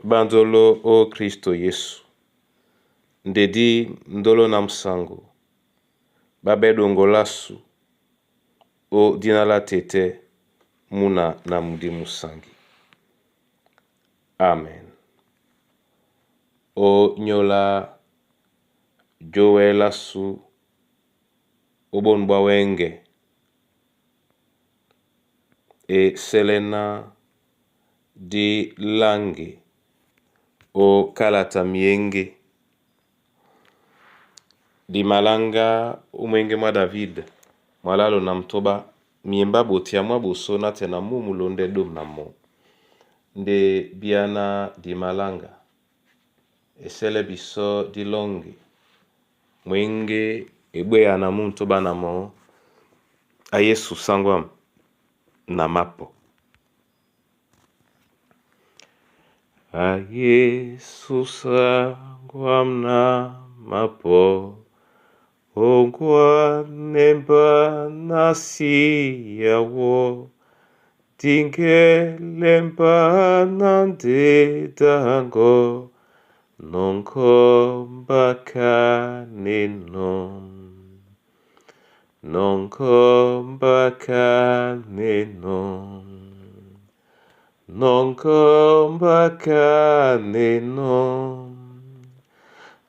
Banzolo o Kristo Yesu. Ndedi ndolo na msango. Babedo ngolasu. O dinala tete muna na mudi musangi. Amen. O nyola joelasu obonbwa wenge. E Selena di langi o kalata mienge. Di malanga umwenge mwa David mwalalo na mtoba miemba botia mwa boso na tena mulonde dom na mo. Nde biana di malanga esele biso di longi mwenge egbe ya na mtoba na mo a Yesu sangwam na mapo. A Yesu sangwam na mapo. Ogwa nemba nasi yawo. Tingelemba nande dango. Nonko mbaka nenom. Nonko mbaka nenom. Nonko mbaka nenom.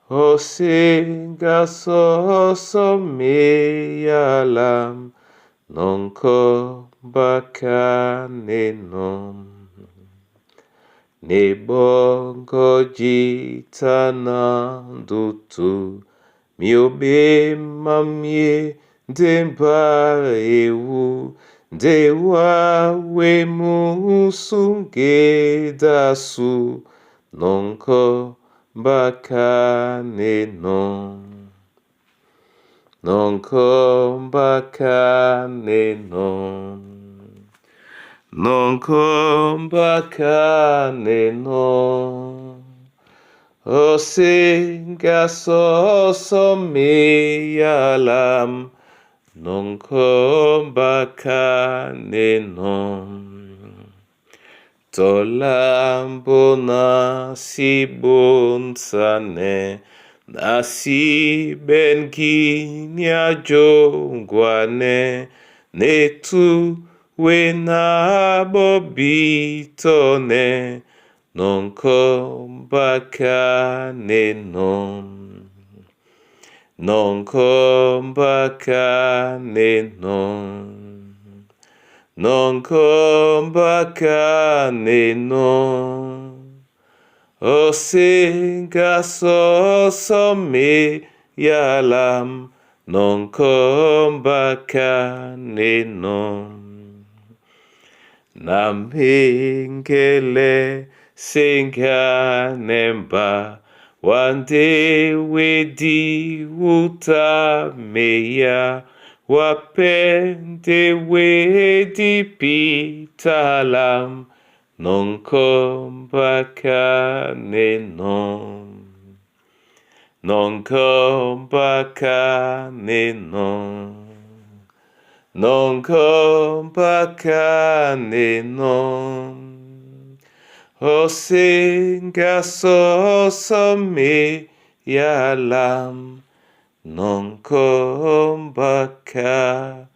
Osinga soso meyalam. Nonko mbaka nenom. Nebongo jitana dutu. Miobe mamie demba ewu. Dewa we musunge dasu. Nonko mbaka nenom. Nonko mbaka nenom. Nonko mbaka nenom. Osinga soso meyalam. Nonko mbaka nenom. Tolambo nasi bonsane. Nasi benkinya jongwane. Netu we na bobitone. Nonko mbaka nenom. Nonko mbaka nenom. Nonko mbaka nenom. Osinga soso meyalam. Nonko mbaka nenom. Namengele singa nemba. Wande wedi utameya. Wapende wedi pitalam. Nonko mbaka nenom. Nonko mbaka nenom. Nonko mbaka nenom. Osinga soso meyalam. Nonko mbaka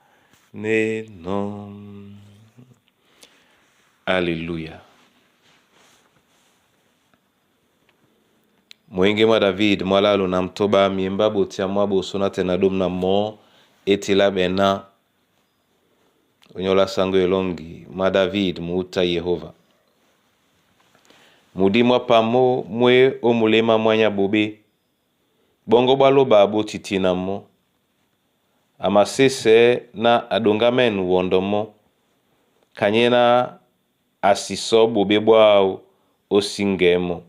nenom. Alléluia. Mwenge mwa David mwalalo na mtoba miemba botia mwa bosona tena dom na mo etila bena. Onyola sango elongi mwa David muuta Yehova. Mudi mwa pamo mwe omulema mwanya bobe. Bongo baloba botitina mo. Amasese na adongamen wondomo. Kanyena asiso bobe bwao osingemo.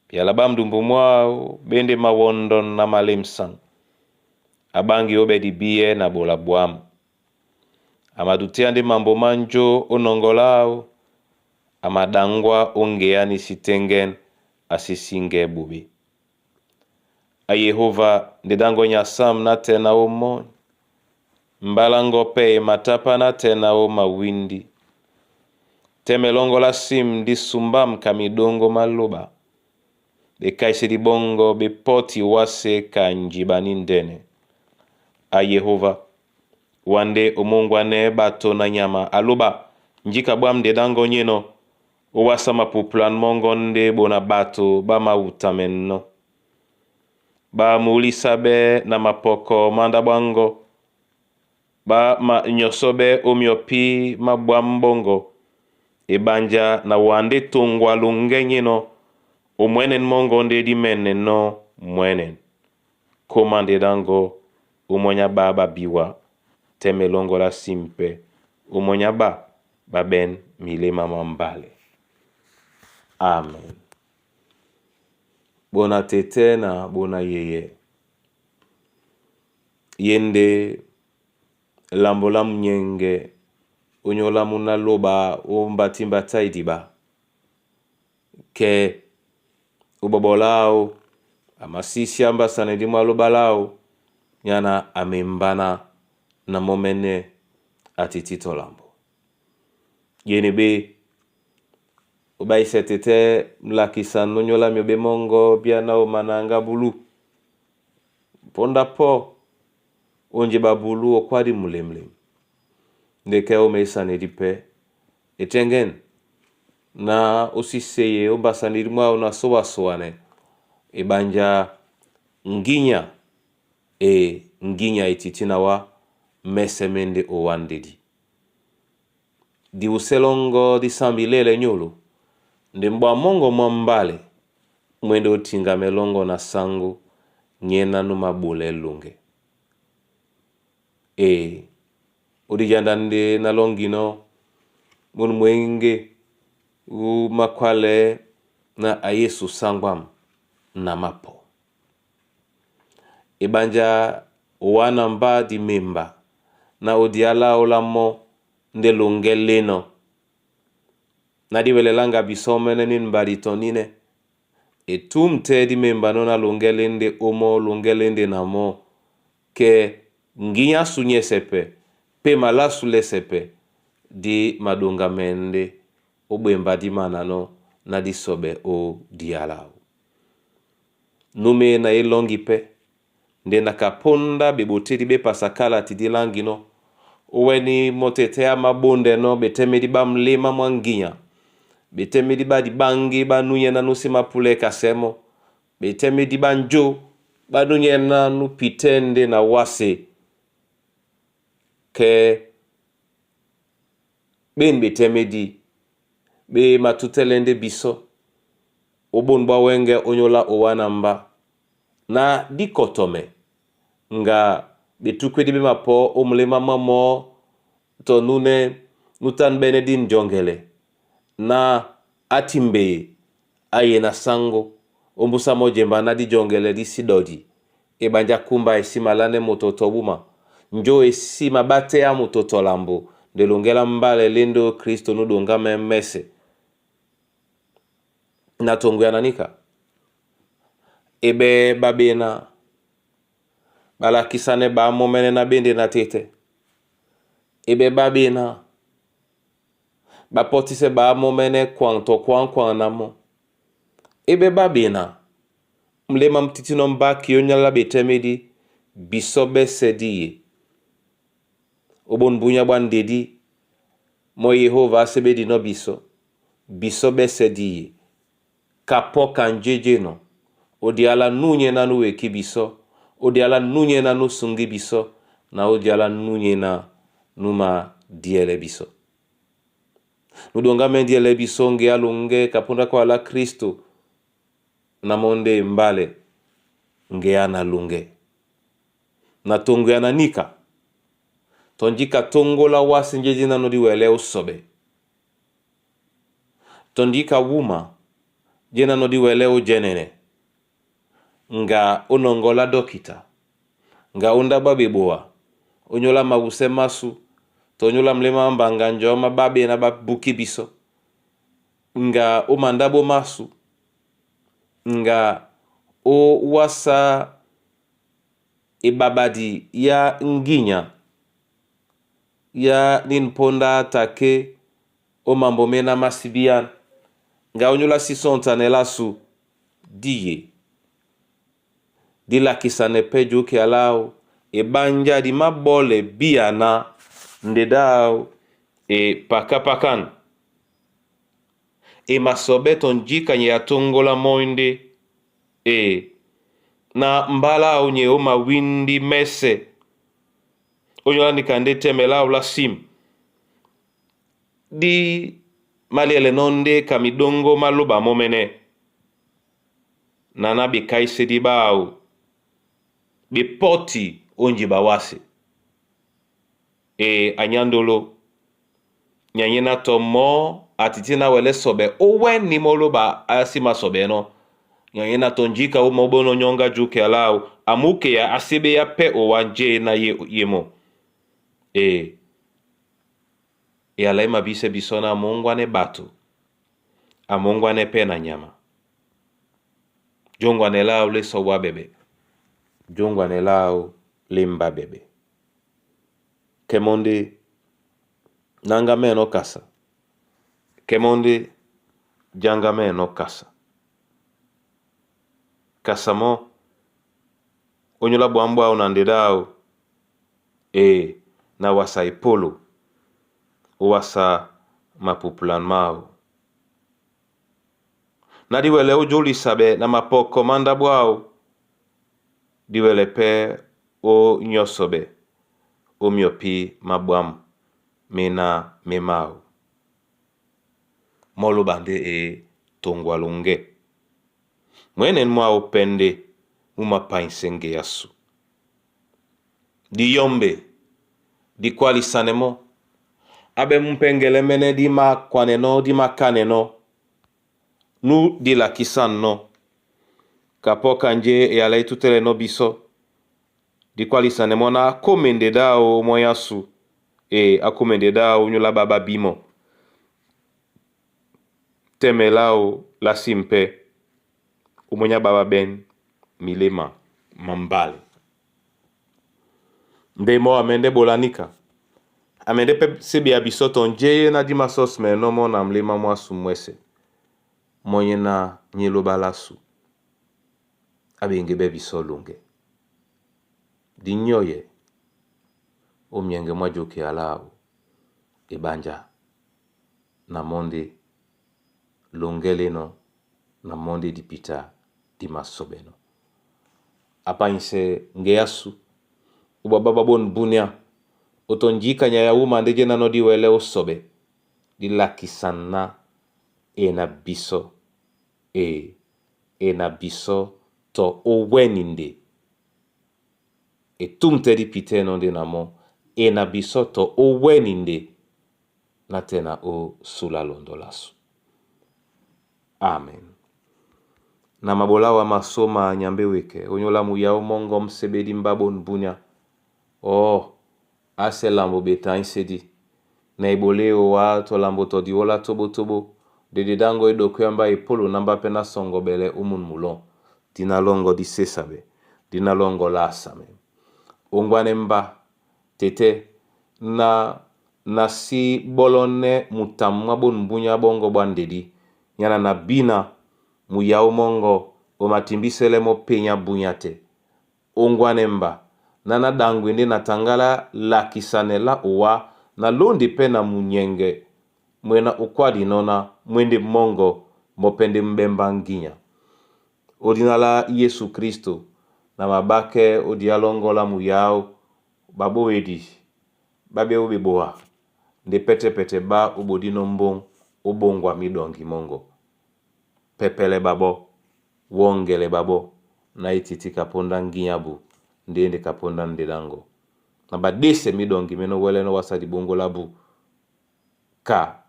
Pialaba mdumbu mwao bende mawondon na malemsan. Abangi obedi biye na bola bwamu. Amadutia mambo manjo onongolao. Amadangwa ongeani sitengen asisinge bobe. A Yehova ndidango nyasam na tena omo. Mbalango pe matapa na tena o mawindi. temelongo la sim di sumbam kamidongo maloba be kaise di bongo be poti wase kanjibani ndene a Yehova wande umungu ane bato na nyama aluba njika bwamde dango nyeno uwasa mapuplan mongo nde bona bato ba mautamenno ba mulisabe na mapoko manda bango ba ma nyosobe umiopi mabwambongo ibanja na wande tungwa lunge nyeno umwenen mongo nde di menen no mwenen komande dango umonya baba biwa temelongo la simpe umonya ba ben milema mambale. Amen. Bona tete na bona yeye yende lambola mnyenge unyola muna loba umbatimba taidiba ke ubabolao amasisi amba sanedi maloba lao nyana amembana na momene atitito lambo yene be ubaise tete mlakisa nonyola myobe mongo biana umananga bulu ponda po onje babulu okwadi mulemlem ndeke umeisane dipe etengen na usiseye umbasani mwa una sowasoane ibanja nginya nginya ititina wa mesemende owandedi di uselongo di sambilele nyolo ndimba mongo mwambale mwende utinga melongo na sangu nyena numabule lunge udijandande na longino mun mwenge umakwale na ayesu sangwam na mapo ibanja wana mba di memba na udiala olamo nde lungeleno na diwelelanga bisomene nin baritonine etumte di memba nona lungelende omo lungelende namo ke nginya sunye sepe pe malasu le sepe di madunga mende obemba di manano na di sobe o dialao nume na elongi pe nde nakaponda bebotedi be pasakala tidilangino uweni motetea mabonde no betemedi ba mlema mwanginya betemedi ba di bangi ba nuye na nusi mapule kasemo betemedi ba njo ba nuye na nupitende na wase ke ben betemedi be matutelende biso obonba wenge onyola owanamba na dikotome nga betukwedi be mapo omlema mamo to nune nutan benedin jongele na atimbe ayena sango ombusa mojemba na di jongele di sidodi banja kumba esimalane mototobuma njo esima bate ya mutotolambo delongela mbale lendo Kristo nudonga memese na tongu ya nanika ebe babena bala kisane ba momene na bende na tete ebe babena bapotise ba momene kwanto kwan namo ebe babena mlema mtitino mbaki yonyala betemedi bisobe sediye obon bunya bandedi mo Yehova asebedi no bisobe sediye kapoka njeje no odiala nunye nanu weki biso odiala nunye nanu sungi biso na odiala nunye na numa diele biso nudonga mendiele biso nge alunge kapunda kwa la Kristo na monde mbale nge analunge na tongu ya nanika tonjika tongo la wasi njeji nanu diwele usobe tondika wuma jena no diwele ujenene nga unongola dokita nga unda babeboa onyola maguse masu tonyola mlema mbanga njoma babe na babuki biso nga umandabo masu nga o wasa ibabadi ya nginya ya ninponda take o mambo mena masibian nga onyola sisontane lasu diye di lakisane pejo ke alao e banja di mabole biana ndedao e pakapakan e masobeton jika nye atongola moinde e na mbala onye o mawindi mese onyola nikande temelao la sim di maliele nonde kamidongo maloba momene nana bikaise di bao bipoti onji bawase e anyandolo nyanyena tomo atitina wele sobe owe ni moloba asima sobe no nyanyena tonjika umobono nyonga juke alao amuke ya asibe ya pe owanje na yemo e alaima bise bisona amongwane batu amongwane pe na nyama jongwane lao le sowa bebe jongwane lao limba bebe kemonde nanga meno kasa kemonde janga meno kasa kasamo onyola bwambwa unandedao na wasa ipolo wasa mapupulan mao na diwele ujuli sabe na mapoko manda bwao diwele pe o nyosobe o miopi mabwam mena memao molo bande tongwalunge mwenen mwa opende umapaisenge yasu di yombe di kwali sanemo abe mpengele mene di ma kwaneno di makaneno nu di la kisan no kapo kanje alai tutele no biso di kwali sanemo na komende dao moyasu akomende dao nyola baba bimo temelao la simpe umonya baba ben milema mambale ndemo amende bolanika amende pe sebi abisoto nje na di masos me no mo na mlema mwasu mwese monye na nyelo balasu abenge bebi solunge di nyoye o myenge mwajoke alao banja na monde longele no na monde di pita di masobeno apa inse ngeyasu ubaba bon bunya otonjika nya ya uma ndeje na no di wele osobe di lakisana na biso na biso to oweninde tumte di pite no de namo na biso to oweninde na tena o sula londolasu. Amen. Na mabolawa masoma nyambe weke onyola muyao mongo msebedi mbabon bunya ase lambo beta insedi na iboleo wa to lambo to diola tobo de dango edo kuyamba ipolo namba pena songo bele umun mulon dina longo di sesabe dina longo lasame ongwane mba tete na si bolone mutam mabon bunya bongo bandedi nyana na bina muyao mongo o matimbisele mo penya bunyate ongwane mba nana dangwende na tangala la kisanela owa na londi pena munyenge mwena ukwadi nona mwende mongo mopende mbemba nginya odinala Yesu Kristo na mabake odialongola muyao babo edi babe ubeboa nde pete ba ubodino mbong ubongwa midongi mongo pepele babo wongele babo na ititi kaponda nginyabu ndende kaponda ndedango na badese midongi meno wele no wasadi bongo labu ka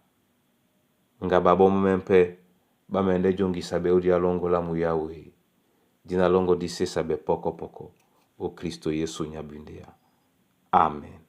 nga babo mempe bamende jongi sabe odialongo la muyawe dina longo dise sabe poko o Kristo Yesu nyabindea. Amen.